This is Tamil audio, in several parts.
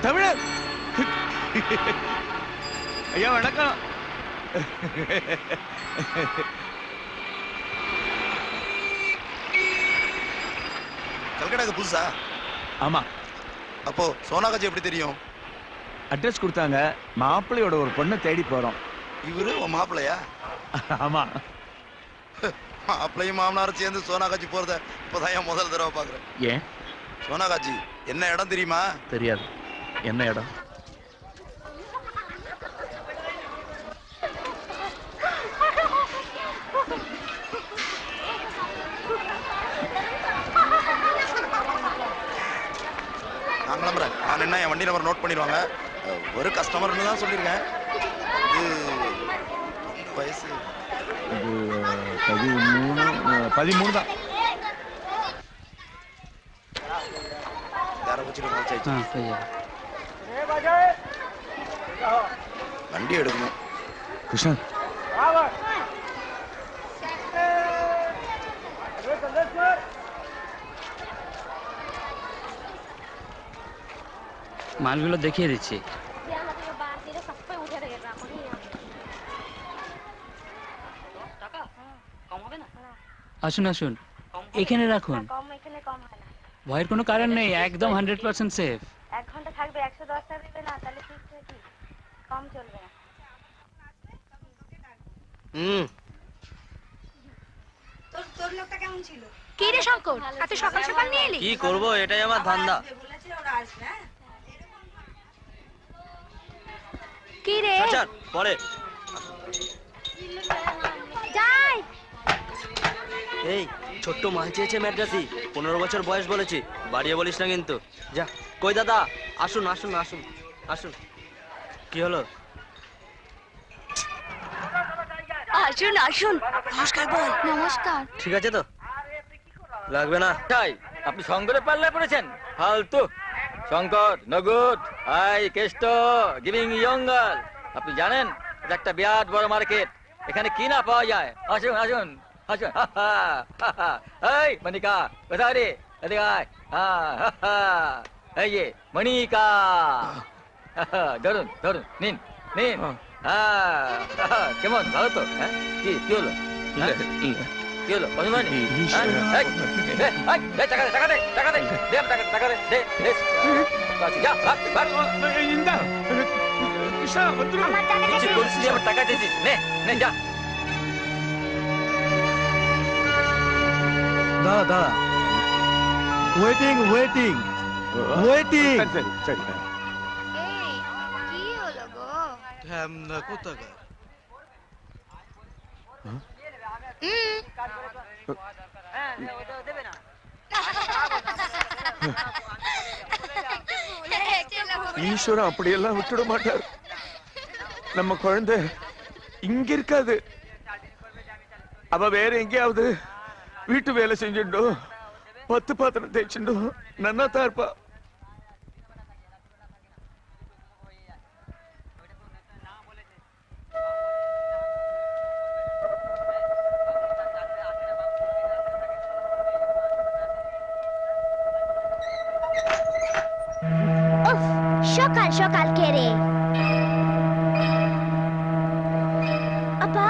தமிழர் ஐயா வணக்கம். கல்கடாக்கு புதுசா? ஆமா. அப்போ சோனாகாஜி எப்படி தெரியும்? அட்ரஸ் கொடுத்தாங்க. மாப்பிள்ளையோட ஒரு பொண்ணை தேடி போறோம். இவரு உன் மாப்பிள்ளையா? ஆமா. மாப்பிள்ளையும் மாமனாரும் சேர்ந்து சோனாகாஜி போறத இப்பதான் என் முதல் தடவை பாக்குறேன். ஏன்? சோனாகாஜி என்ன இடம் தெரியுமா? தெரியாது. என்ன இடம்? நான் கிளம்புறேன். நான் என்ன என் வண்டி நம்பர் நோட் பண்ணிடுவாங்க. ஒரு கஸ்டமர்னு தான் சொல்லியிருக்கேன். இது வயசு இது 13 தான். வண்டி எடுக்கணும். கிருஷ்ணன் মালগুলো দেখিয়ে দিচ্ছি। আসুন আসুন, এখানে রাখুন। ভয়ের কোনো কারণ নেই, একদম 100% সেফ। 1 ঘন্টা থাকবে, 110 টাকা দেবে না, তাহলে ঠিক আছে, কম চলবে না। তোর লোকটা কেমন ছিল? কি রে শঙ্কর, এত সকাল সকাল নিয়ে এলি? কি করব, এটাই আমার ধান্দা। কি রে? আচ্ছা পরে যাই। এই ছোট্ট মাল চেয়েছে ম্যাড্রাসি, 15 বছর বয়স বলেছি, বাড়িয়ে বলিস না কিন্তু। যা। কই দাদা, আসুন আসুন আসুন আসুন। কি হলো? আসুন আসুন। নমস্কার বল। নমস্কার। ঠিক আছে তো? লাগবে না। তাই আপনি শঙ্করের পাল্লায় পড়েছেন? ফালতু। Shankar no good, I Keshto, giving young girl. আপনি জানেন এটা একটা বিরাট বড় মার্কেট, এখানে কি না পাওয়া যায়। আসুন আসুন আসুন। এই মনিকা কোথায় রে? এদিকে আয়। এই যে মনিকা, ধরুন ধরুন, নিন নিন। কেমন, ভালো তো? হ্যাঁ, কি কি হলো? কি হলো? পছন্দ হয়নি? টাকা দে টাকা দে টাকা দে, টাকা দে, দে দে। যা ভাগ ভাগ। কৃষ্ণা বন্ধু আমার টাকা কিছু দে। করিস নি, আবার টাকা দিয়েছিস। নে নে যা। দাঁড়া দাঁড়া, ওয়েটিং ওয়েটিং ওয়েটিং। சரி சரி। এই কি হলো গো? কোথাকার? ஈஸ்வரன் அப்படியெல்லாம் விட்டுட மாட்டார். நம்ம குழந்தை இங்க இருக்காது. அவ வேற எங்கேயாவது வீட்டு வேலை செஞ்சுட்டோ, 10 பாத்திரம் தேய்ச்சுட்டோ நன்னா தான் இருப்பா. সকাল সকাল কে রে? আপা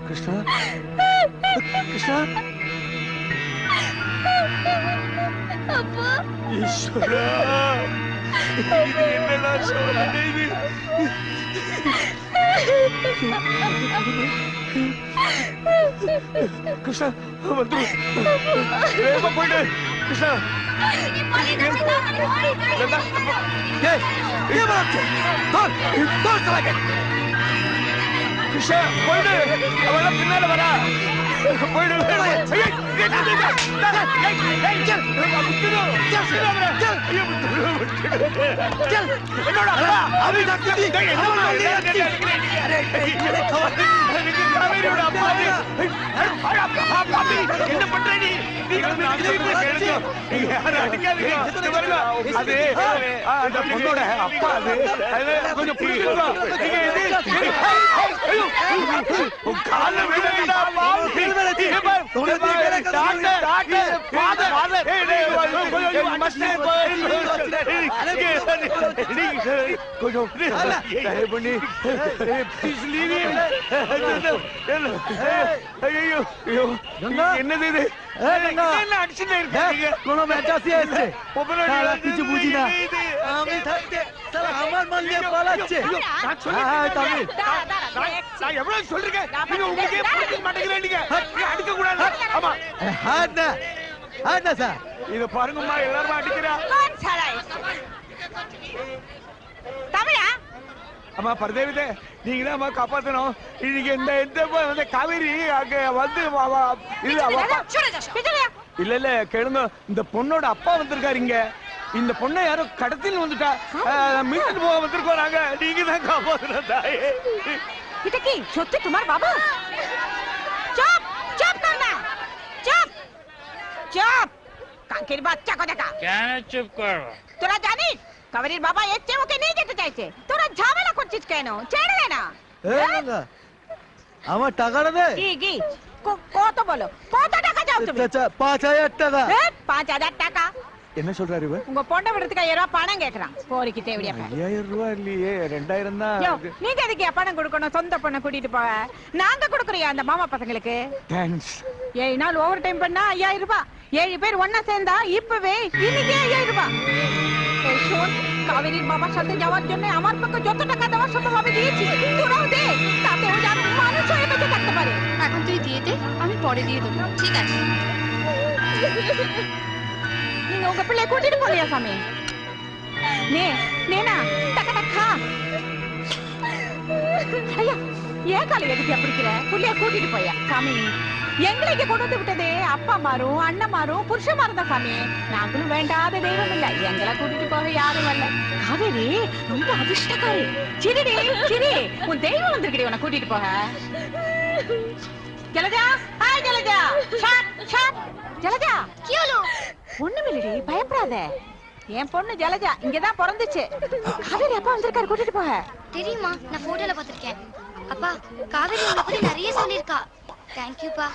கிருஷ்ணா கிருஷ்ணா, আপা ஈஸ்வரா, இது என்னடா சோதனை இது? கிருஷ்ணா வந்து வேகமா போயிடு. கிருஷ்ணா கிருஷ்ணா போயிடு, அவெல்லாம் பின்னால வரா. போயிடு. என்ன பண்ற நீ? நீங்க யாரும் அடிக்காதீங்க. இது பாருங்க, அது அந்த பொண்ணோட அப்பா. அது கொஞ்சம் புரிஞ்சுக்கோ. நீங்க உன் கால்ல விழுந்தா கொஞ்சம் தயவு பண்ணி ஐயோ என்னது இது? என்ன அடிச்சுட்டு இருக்கீங்க? কোনো ম্যাচাসি আছে শালা কিছু বুঝি না আমি থাকতে শালা আমার মাল নিয়ে পালাচ্ছে হ্যাঁ তামিল நான் எவ்வளவு சொல்றேன், நீங்க உங்களுக்கே புரிஞ்சுக்க மாட்டேங்கிறீங்க. அடிக்க கூடாது. ஆமா हाथ ना சார் இத பாருங்கம்மா, எல்லாரும் அடிக்கிறா. कौन साला है தமிழா அம்மா பரதேவிதே, நீங்க தான் அம்மா காப்பாத்தணும். இன்னைக்கு இந்த காவேரி அங்க வந்து இல்ல அவ அப்பா- छोड़ जा पिछले இல்ல கேளுங்க, இந்த பொண்ணோட அப்பா வந்திருக்காரு இங்க. இந்த பொண்ணை யாரோ கடத்தின்னு வந்துட்டா, மீட்டு போக வந்திருக்கோம் நாங்க. நீங்க தான் காப்பாத்தணும் தாயே. এটা কি সত্যি তোমার বাবা? চুপ চুপ করনা, চুপ চুপ কাকের বাচ্চা কথা কা কেন চুপ করবো? তোরা জানিস কাবেরীর বাবা এর চেয়ে ওকে নিয়ে যেতে চাইছে। তোরা ঝামেলা করছিস কেন? ছেড়ে দে না। আমার টাকাটা দে কি কি কত বলো, কত টাকা চাও তুমি? 5000 টাকা 5000 টাকা? என்ன சொல்றாரு இவ? உங்க பொண்ணை விடுறதுக்கு 5000 ரூபாய் பணம் கேக்குறான். கோரிக்கை தேவையா? 5000 ரூபாய் இல்லையே, 2000 தான். யோ, நீங்க எதுக்கு பணம் கொடுக்கணும்? சொந்த பொண்ணை கூட்டிட்டு போக நாங்க கொடுக்குறியா அந்த மாமா பசங்களுக்கு? தேங்க்ஸ். 7 நாள் ஓவர் டைம் பண்ணா 5000 ரூபாய். 7 பேர் ஒண்ணா சேர்ந்தா இப்பவே இன்னைக்கே 5000 রুপা। এই শোন, কাবেরীর বাবার সাথে যাওয়ার জন্য আমার পক্ষে যত টাকা দেওয়া সম্ভব আমি দিয়েছি, তোরাও দে, তাতে ও যেন মানুষ হয়ে বেঁচে থাকতে পারে। এখন তুই দিয়ে দে, আমি পরে দিয়ে দেবো। ঠিক আছে। நீங்க உங்க பிள்ளைய கூட்டிட்டு போலியா சாமி? நேனா டக்கா டக்கா ஐயா, ஏன் காலை எதுக்கு பிடிக்கிற? புள்ளைய கூட்டிட்டு போயா சாமி. எங்களை இங்க கொண்டு வந்து விட்டதே அப்பா மாரும் அண்ணமாரும் புருஷமாரும் தான் சாமி. நாங்களும் வேண்டாத தெய்வம் இல்ல, எங்களை கூட்டிட்டு போக யாரும் வரல. காவேரி ரொம்ப அதிர்ஷ்டக்காரி. சிரிடி சிரி, உன் தெய்வம் வந்திருக்கடி உன்னை கூட்டிட்டு போக. ஜலஜா, ஹாய் ஜலஜா. ஷாட் ஷாட். ஜலஜா কি হলো? ஒண்ணுமில்லடி, பயப்படாத. என் பொண்ணு ஜலஜா இங்கதான் பிறந்துச்சு. காவேரி அப்பா வந்திருக்காரு, கூட்டிட்டு போக. தெரியுமா, நான் போட்டோல பார்த்திருக்கேன். அப்பா, காவேரி உங்களை பத்தி நிறைய சொல்லியிருக்கா. தேங்க்யூப்பா.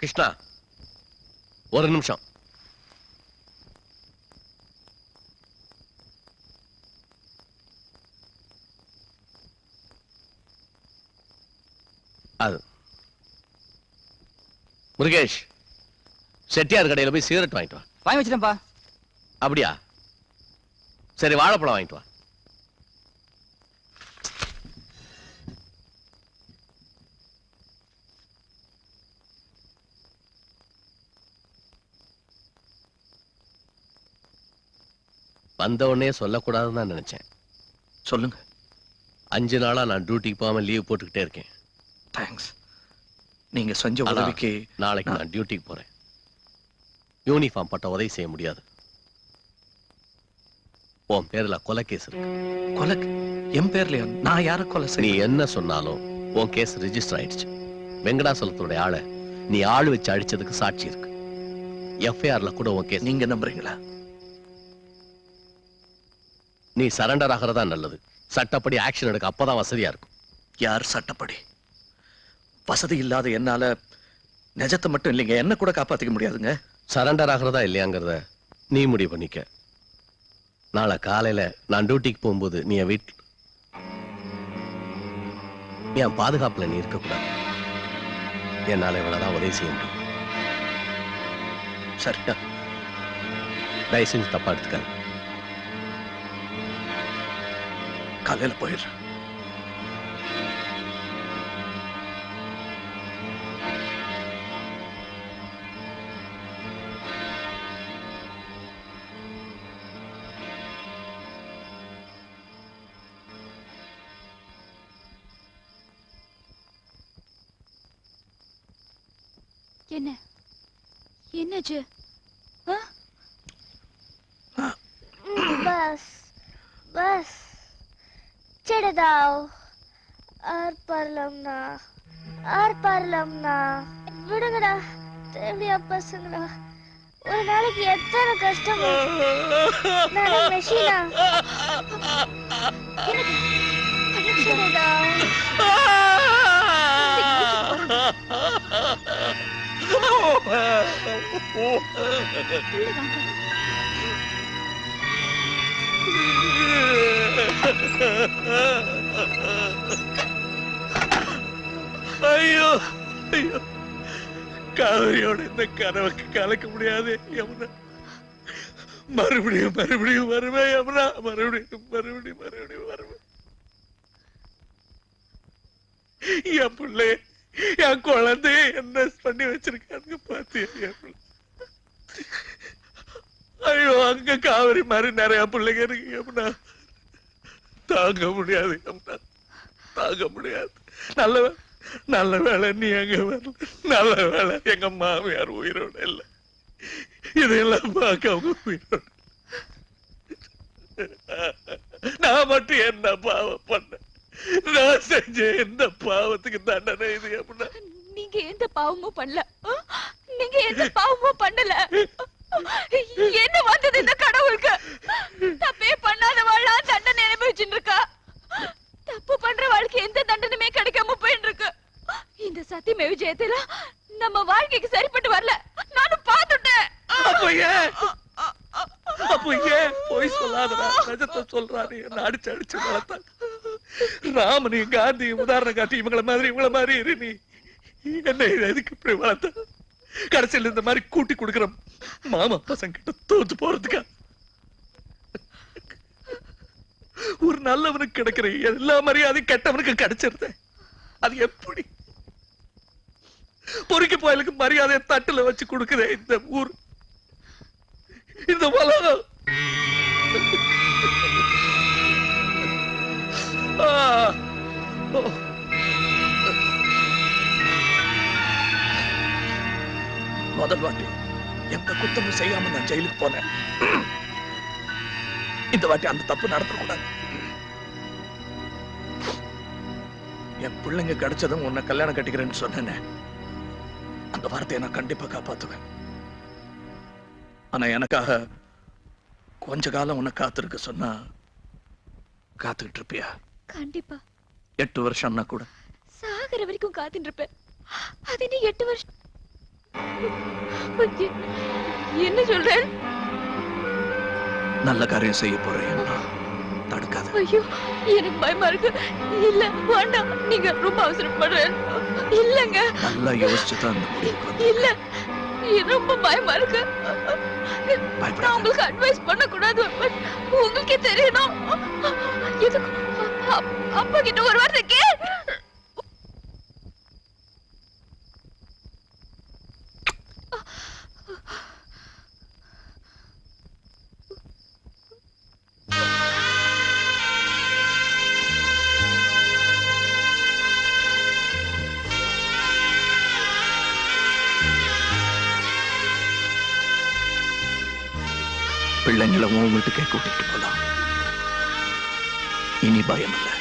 கிருஷ்ணா, ஒரு நிமிஷம். அது முருகேஷ், செட்டியார் கடையில போய் சிகரெட் வாங்கிட்டு வா. வாங்கி வச்சிட்டேன்ப்பா. அப்படியா? சரி, வாழைப்பழம் வாங்கிட்டு வா. வந்த உடனே சொல்லக்கூடாதுன்னு தான் நினைச்சேன். சொல்லுங்க. 5 நாளா நான் டியூட்டிக்கு போகாம லீவ் போட்டுக்கிட்டே இருக்கேன். தேங்க்ஸ். நீங்க செஞ்ச ஆனா, உதவிக்கு நாளைக்கு நான் டியூட்டிக்கு போறேன். யூனிஃபார்ம் பட்ட உதவி செய்ய முடியாது. உன் பேர்ல கொலை கேஸ் இருக்கு. கொலை? என் பேர்லயா? நான் யார கொலை நீ செய்ய? என்ன சொன்னாலும் உன் கேஸ் ரிஜிஸ்டர் ஆயிடுச்சு. வெங்கடாசலத்தோட ஆளை நீ ஆள் வச்சு அடிச்சதுக்கு சாட்சி இருக்கு. எஃப்ஐஆர்ல கூட உன் கேஸ். நீங்க நம்புறீங்களா? நீ சரண்டர் ஆகிறதா நல்லது. சட்டப்படி ஆக்ஷன் எடுக்க அப்பதான் வசதியா இருக்கும். யார் சட்டப்படி? வசதி இல்லாத என்னால நிஜத்தை மட்டும் இல்லைங்க, என்ன கூட காப்பாத்திக்க முடியாதுங்க. சரண்டர் ஆகிறதா இல்லையாங்கிறத நீ முடிவு பண்ணிக்க. நாளை காலையில நான் டியூட்டிக்கு போகும்போது நீ என் வீட்டில் என் பாதுகாப்புல நீ இருக்கக்கூடாது. என்னால இவ்வளவுதான் உதவி செய்ய முடியும். சரியா? தயவு செஞ்சு தப்பா எடுத்துக்காது. காலையில போயிடுறேன். என்ன என்னாச்சு? बस बस चढ़ दाओ और परलमना விடுங்கடா தேவடியா பசங்களா. ஒரு நாளைக்கு எத்தனை கஷ்டம். நான் மெஷினா ஐயோ ஐயோ, காவிரியோட இந்த கனவுக்கு கலக்க முடியாது யமுனா. மறுபடியும் மறுபடியும் வருவேன் யமுனா, மறுபடியும் மறுபடியும் மறுபடியும் வருவேன். என் பிள்ளை என் குழந்தைய என்ன பண்ணி வச்சிருக்காங்க பாத்தியா என் பிள்ளை. ஐயோ, அங்க காவிரி மாதிரி நிறைய பிள்ளைங்க இருக்கு யமுனா. தாங்க முடியாது யமுனா, தாங்க முடியாது. நல்ல வேலை நீ எங்க வரல. நல்ல வேலை எங்க மாமியார் உயிரோட இல்ல. இதையெல்லாம் பார்க்க அவங்க உயிரோட. நான் மட்டும் என்ன பாவம் பண்ண? நான் செஞ்ச எந்த பாவத்துக்கு தண்டனை இது அப்படின்னா? நீங்க எந்த பாவமும் பண்ணல. நீங்க எந்த பாவமும் பண்ணல. என்ன வந்தது இந்த கடவுளுக்கு? தப்பே பண்ணாத வாழா தண்டனை அனுபவிச்சுட்டு இருக்கா. தப்பு பண்ற வாழ்க்கை எந்த தண்டனையுமே கிடைக்காம போயிட்டு இருக்கு. இந்த சத்தியமே விஜயத்துல நம்ம வாழ்க்கைக்கு சரிப்பட்டு வரல. நானும் பாத்துட்டேன். அப்போ ஏன் போய் சொல்லாதடா? நிஜத்தை சொல்றாரு. என்ன அடிச்சு அடிச்சு வளர்த்தாங்க. ராமனி காந்தி உதாரணம் காட்டி இவங்கள மாதிரி இரு. நீ என்ன எதுக்கு இப்படி வளர்த்த? கடைசியில் இந்த மாதிரி கூட்டி கொடுக்கிற மாமா பசங்க கிட்ட தோத்து போறதுக்கா? ஒரு நல்லவனுக்கு கிடைக்கிற எல்லா மரியாதையும் கெட்டவனுக்கு கிடைச்சிருந்த அது எப்படி? பொறுக்கி போயலுக்கு மரியாதையை தட்டுல வச்சு கொடுக்குற இந்த ஊர், இந்த உலகம். முதல் வாட்டி எந்த குத்தமும் செய்யாம நான் ஜெயிலுக்கு போனேன். இந்த வாட்டி அந்த தப்பு நடத்தக்கூடாது. என் பிள்ளைங்க கிடைச்சதும் உன்னை கல்யாணம் கட்டிக்கிறேன்னு சொன்னேன். அந்த வார்த்தையை நான் கண்டிப்பா காப்பாத்துவேன். ஆனா எனக்காக கொஞ்ச காலம் உன்னை காத்திருக்க சொன்னா காத்துக்கிட்டு இருப்பியா? கண்டிப்பா. 8 வருஷம்னா கூட சாகர வரைக்கும் காத்துட்டு இருப்பேன். அது நீ 8 வருஷம் என்ன சொல்ற? நல்ல காரியம் செய்ய போறேன், தடுக்காத. ஐயோ, எனக்கு பயமா இருக்கு. இல்ல வேண்டாம், நீங்க ரொம்ப அவசரப்படுற. இல்லங்க, நல்லா யோசிச்சுதான் அந்த முடிவுக்கு வந்தேன். இல்ல, ரொம்ப பயமா இருக்கு. நான் உங்களுக்கு அட்வைஸ் பண்ண கூடாது. உங்களுக்கே தெரியணும். எதுக்கு அப்பா கிட்ட ஒரு வார்த்தை கே. பிள்ளைங்களை உன் வீட்டுக்கே கூட்டிட்டு போலாம். இனி பயம் இல்லை.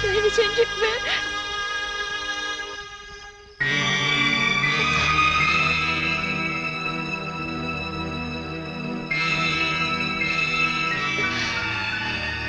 தயவு செஞ்சு